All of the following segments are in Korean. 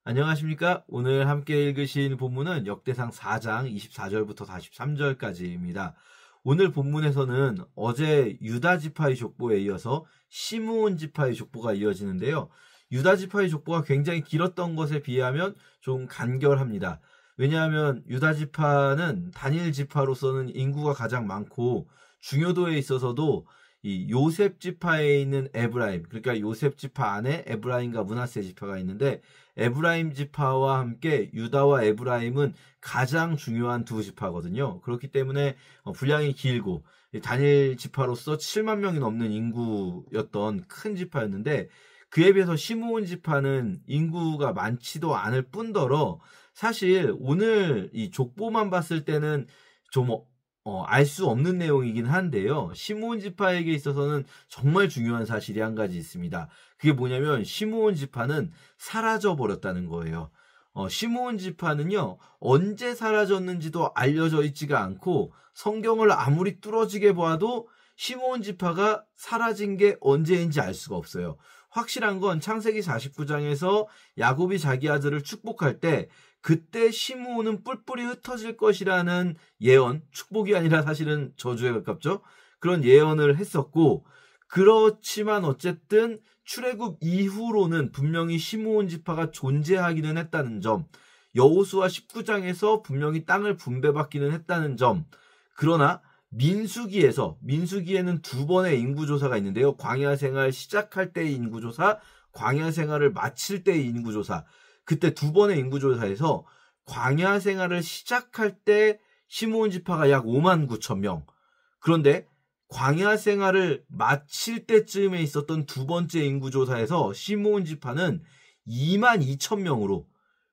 안녕하십니까? 오늘 함께 읽으신 본문은 역대상 4장 24절부터 43절까지입니다. 오늘 본문에서는 어제 유다 지파의 족보에 이어서 시므온 지파의 족보가 이어지는데요. 유다 지파의 족보가 굉장히 길었던 것에 비하면 좀 간결합니다. 왜냐하면 유다 지파는 단일 지파로서는 인구가 가장 많고 중요도에 있어서도 이 요셉 지파에 있는 에브라임, 그러니까 요셉 지파 안에 에브라임과 므낫세 지파가 있는데 에브라임 지파와 함께 유다와 에브라임은 가장 중요한 두 지파거든요. 그렇기 때문에 분량이 길고 단일 지파로서 7만 명이 넘는 인구였던 큰 지파였는데 그에 비해서 시므온 지파는 인구가 많지도 않을 뿐더러 사실 오늘 이 족보만 봤을 때는 좀 알 수 없는 내용이긴 한데요. 시므온 지파에게 있어서는 정말 중요한 사실이 한 가지 있습니다. 그게 뭐냐면 시므온 지파는 사라져 버렸다는 거예요. 시므온 지파는요, 언제 사라졌는지도 알려져 있지가 않고 성경을 아무리 뚫어지게 봐도 시므온 지파가 사라진 게 언제인지 알 수가 없어요. 확실한 건 창세기 49장에서 야곱이 자기 아들을 축복할 때 그때 시므온은 뿔뿔이 흩어질 것이라는 예언, 축복이 아니라 사실은 저주에 가깝죠. 그런 예언을 했었고, 그렇지만 어쨌든 출애굽 이후로는 분명히 시므온 지파가 존재하기는 했다는 점, 여호수아 19장에서 분명히 땅을 분배받기는 했다는 점, 그러나 민수기에는 두 번의 인구조사가 있는데요. 광야 생활 시작할 때의 인구조사, 광야 생활을 마칠 때의 인구조사, 그때 두 번의 인구조사에서 광야 생활을 시작할 때 시므온 지파가 약 5만 9천 명. 그런데 광야 생활을 마칠 때쯤에 있었던 두 번째 인구조사에서 시므온 지파는 2만 2천 명으로,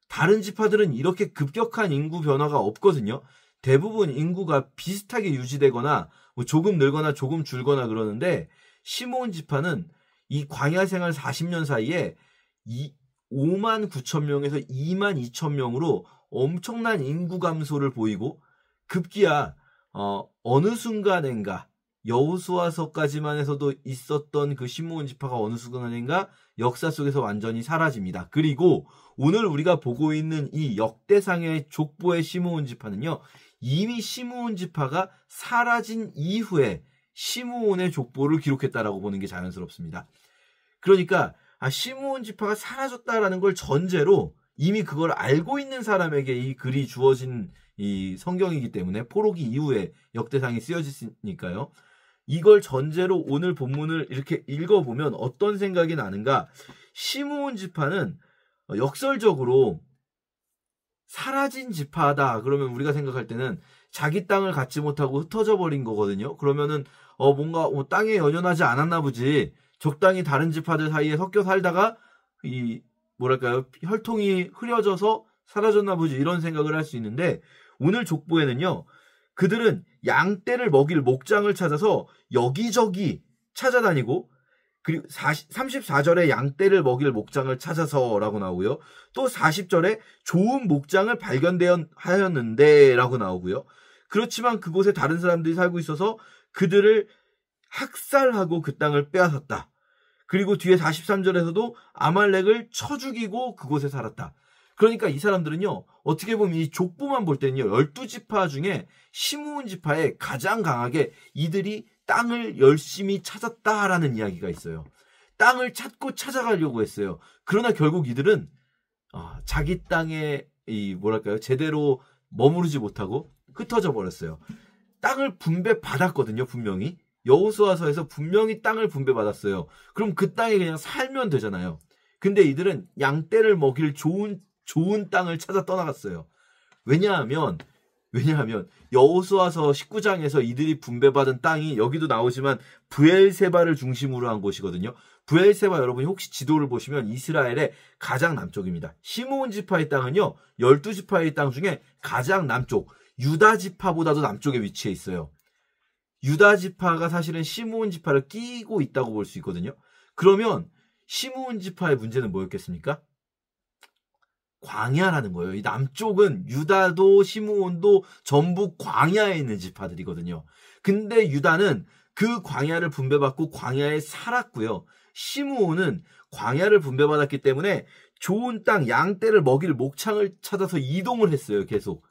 다른 지파들은 이렇게 급격한 인구 변화가 없거든요. 대부분 인구가 비슷하게 유지되거나 조금 늘거나 조금 줄거나 그러는데 시므온 지파는 이 광야 생활 40년 사이에 5만 9천 명에서 2만 2천 명으로 엄청난 인구 감소를 보이고 급기야 어느 순간인가 여호수아서까지만 해서도 있었던 그 시므온 지파가 어느 순간인가 역사 속에서 완전히 사라집니다. 그리고 오늘 우리가 보고 있는 이 역대상의 족보의 시므온 지파는요, 이미 시므온 지파가 사라진 이후에 시므온의 족보를 기록했다라고 보는 게 자연스럽습니다. 그러니까 시므온 지파가 사라졌다라는 걸 전제로 이미 그걸 알고 있는 사람에게 이 글이 주어진 이 성경이기 때문에 포로기 이후에 역대상이 쓰여졌으니까요. 이걸 전제로 오늘 본문을 이렇게 읽어보면 어떤 생각이 나는가? 시므온 지파는 역설적으로 사라진 지파다. 그러면 우리가 생각할 때는 자기 땅을 갖지 못하고 흩어져 버린 거거든요. 그러면은 뭔가 땅에 연연하지 않았나 보지. 적당히 다른 지파들 사이에 섞여 살다가 혈통이 흐려져서 사라졌나 보지, 이런 생각을 할 수 있는데 오늘 족보에는요, 그들은 양떼를 먹일 목장을 찾아서 여기저기 찾아다니고, 그리고 34절에 양떼를 먹일 목장을 찾아서라고 나오고요. 또 40절에 좋은 목장을 발견하였는데 라고 나오고요. 그렇지만 그곳에 다른 사람들이 살고 있어서 그들을 학살하고 그 땅을 빼앗았다. 그리고 뒤에 43절에서도 아말렉을 쳐 죽이고 그곳에 살았다. 그러니까 이 사람들은요, 어떻게 보면 이 족보만 볼 때는요, 12지파 중에 시므온 지파에 가장 강하게 이들이 땅을 열심히 찾았다라는 이야기가 있어요. 땅을 찾고 찾아가려고 했어요. 그러나 결국 이들은 자기 땅에 제대로 머무르지 못하고 흩어져 버렸어요. 땅을 분배받았거든요, 분명히. 여호수아서에서 분명히 땅을 분배받았어요. 그럼 그 땅에 그냥 살면 되잖아요. 근데 이들은 양떼를 먹일 좋은 땅을 찾아 떠나갔어요. 왜냐하면 여호수아서 19장에서 이들이 분배받은 땅이 여기도 나오지만 브엘세바를 중심으로 한 곳이거든요. 브엘세바, 여러분이 혹시 지도를 보시면 이스라엘의 가장 남쪽입니다. 시므온 지파의 땅은요, 12지파의 땅 중에 가장 남쪽, 유다 지파보다도 남쪽에 위치해 있어요. 유다 지파가 사실은 시므온 지파를 끼고 있다고 볼 수 있거든요. 그러면 시므온 지파의 문제는 뭐였겠습니까? 광야라는 거예요. 이 남쪽은 유다도 시므온도 전부 광야에 있는 지파들이거든요. 근데 유다는 그 광야를 분배받고 광야에 살았고요. 시므온은 광야를 분배받았기 때문에 좋은 땅 양떼를 먹일 목창을 찾아서 이동을 했어요. 계속.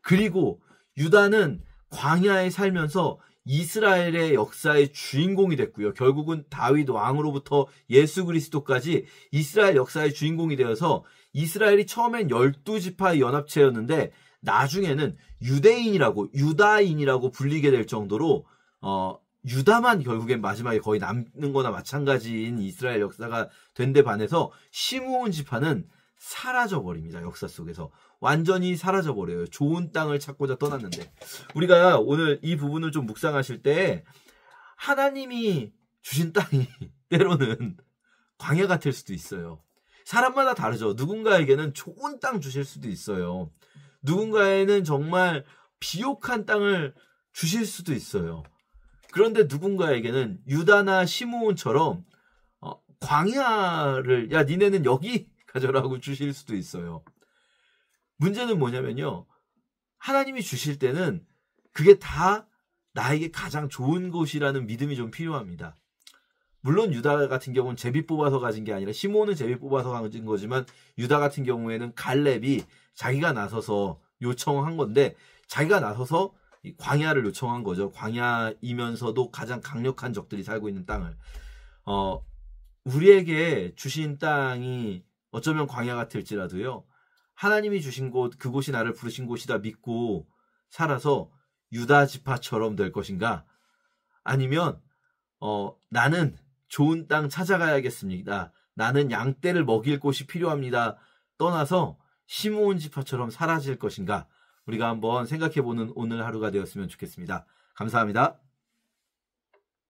그리고 유다는 광야에 살면서 이스라엘의 역사의 주인공이 됐고요. 결국은 다윗 왕으로부터 예수 그리스도까지 이스라엘 역사의 주인공이 되어서 이스라엘이 처음엔 12지파의 연합체였는데 나중에는 유다인이라고 불리게 될 정도로 유다만 결국엔 마지막에 거의 남는 거나 마찬가지인 이스라엘 역사가 된 데 반해서 시므온 지파는 사라져버립니다. 역사 속에서. 완전히 사라져버려요. 좋은 땅을 찾고자 떠났는데. 우리가 오늘 이 부분을 좀 묵상하실 때 하나님이 주신 땅이 때로는 광야 같을 수도 있어요. 사람마다 다르죠. 누군가에게는 좋은 땅 주실 수도 있어요. 누군가에는 정말 비옥한 땅을 주실 수도 있어요. 그런데 누군가에게는 유다나 시므온처럼 광야를 야 니네는 여기 가져라고 주실 수도 있어요. 문제는 뭐냐면요. 하나님이 주실 때는 그게 다 나에게 가장 좋은 곳이라는 믿음이 좀 필요합니다. 물론 유다 같은 경우는 제비 뽑아서 가진 게 아니라 시므온은 제비 뽑아서 가진 거지만 유다 같은 경우에는 갈렙이 자기가 나서서 요청한 건데 자기가 나서서 광야를 요청한 거죠. 광야이면서도 가장 강력한 적들이 살고 있는 땅을. 우리에게 주신 땅이 어쩌면 광야 같을지라도요. 하나님이 주신 곳, 그곳이 나를 부르신 곳이다 믿고 살아서 유다 지파처럼 될 것인가? 아니면 나는 좋은 땅 찾아가야겠습니다. 나는 양떼를 먹일 곳이 필요합니다. 떠나서 시므온 지파처럼 사라질 것인가? 우리가 한번 생각해보는 오늘 하루가 되었으면 좋겠습니다. 감사합니다.